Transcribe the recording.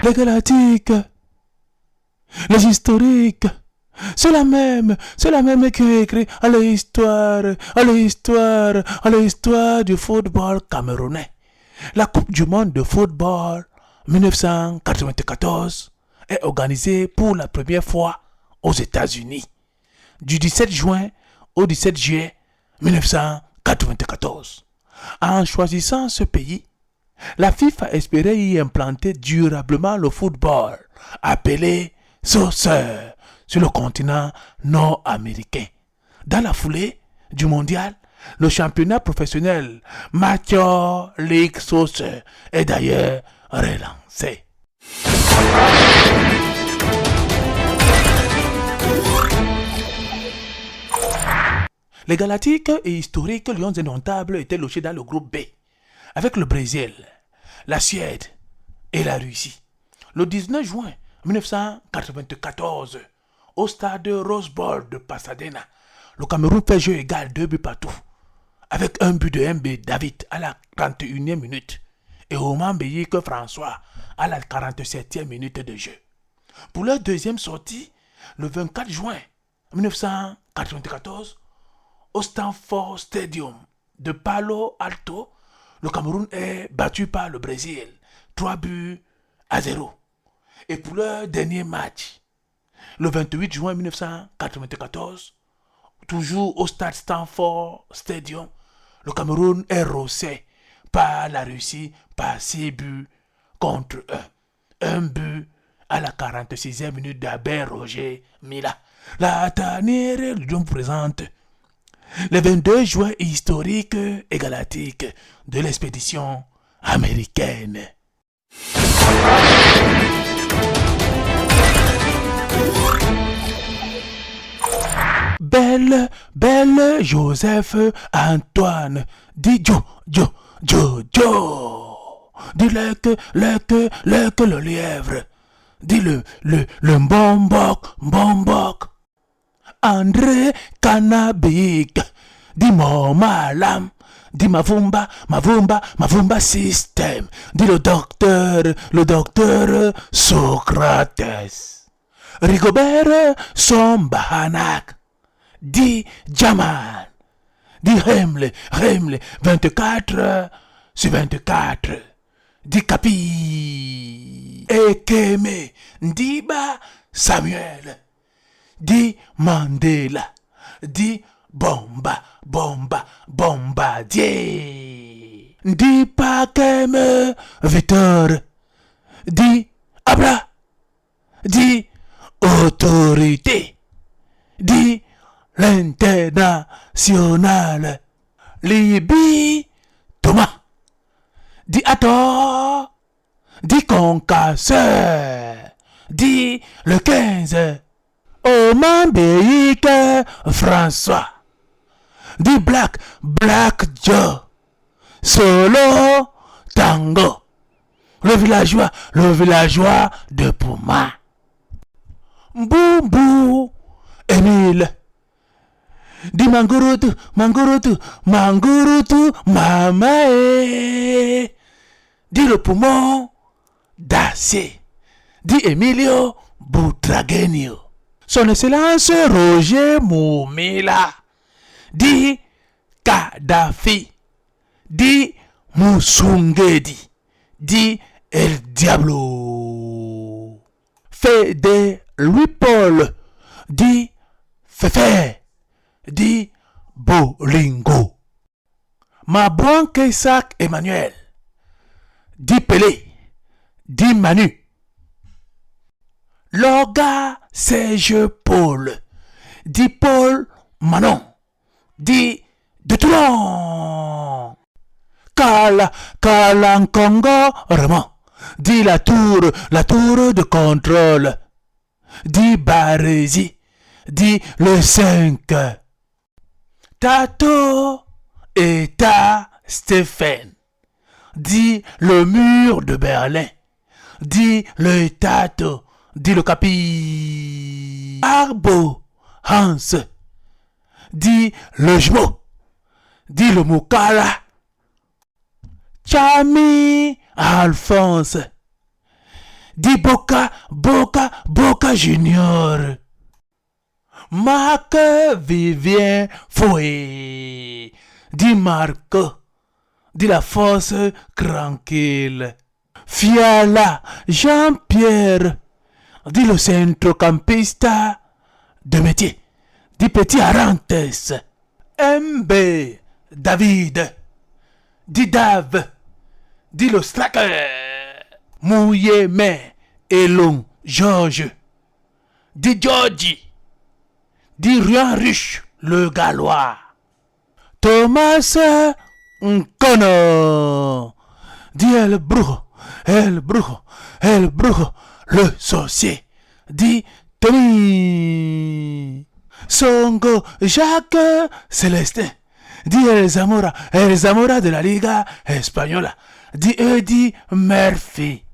les galactiques, les historiques. C'est la même qui a écrit à l'histoire du football camerounais. La Coupe du monde de football 1994 est organisée pour la première fois aux États-Unis, du 17 juin au 17 juillet 1994. En choisissant ce pays, la FIFA espérait y implanter durablement le football, appelé soccer, sur le continent nord-américain. Dans la foulée du mondial, le championnat professionnel Major League Soccer est d'ailleurs relancé. Les Galactiques et historiques Lions indomptables étaient logés dans le groupe B, avec le Brésil, la Suède et la Russie. Le 19 juin 1994, au stade Rose Bowl de Pasadena, le Cameroun fait jeu égal 2 buts partout, avec un but de MB David à la 31e minute et Oman Beyik François à la 47e minute de jeu. Pour leur deuxième sortie, le 24 juin 1994, au Stanford Stadium de Palo Alto, le Cameroun est battu par le Brésil, 3-0. Et pour leur dernier match, le 28 juin 1994, toujours au stade Stanford Stadium, le Cameroun est rossé par la Russie par 6-1. Un but à la 46e minute d'Abel Roger Mila. La dernière Lion présente les 22 joueurs historiques et galactiques de l'expédition américaine. Belle Joseph Antoine, dit Jo. Dis le lièvre, dis le Mbombok. André Cannabik, dis mon malam, dis Mavumba système, dis le docteur Socrates. Rigobert Sombahanak, dis Jaman, dis Remle 24/24, dis Capi, Ekeme, Ndiba Samuel, dis Mandela, dis Bombardier, dis Pakeme Victor, dis Abra, dis autorité, dis l'international, Libye Thomas, dis Ator, dis Concasseur, dis le 15, Oman Beyik François, dis Black Joe, Solo Tango, le villageois de Pouma, Boubou Émile, dis Mangurutu Mamae, dis le poumon d'acier, dis Emilio Butragueño, son excellence Roger Moumila, dis Kadhafi, dis Moussungedi, dis El Diablo, Fede Louis Paul, dis Fefe, dis Bolingo, Mabouan Keisak Emmanuel, dis Pelé, dis Manu, Loga Serge Paul, dis Paul Manon, dis de Toulon, Kalankongo Raymond, dis la tour de contrôle, dis Barési, dis le 5, Tato et Ta Stéphane, dis le mur de Berlin, dis le Tato, dis le Capi, Arbo Hans, dis le Jmo, dis le Moukala, Chami Alphonse, dit Boca Junior. Marc Vivien Foé, dit Marco, dit la force tranquille. Fiala Jean-Pierre, dit le centrocampista de métier, dit Petit Arantes. MB David, dit Dave, dit le striker. Mouillé mais Elon Georges, dit Georgie, dit Rien Riche le Gallois. Thomas Nkono, dit El Brujo le sorcier, dit Tony. Songo Jacques Célestin, dit El Zamora de la Liga Española, dit Eddie Murphy.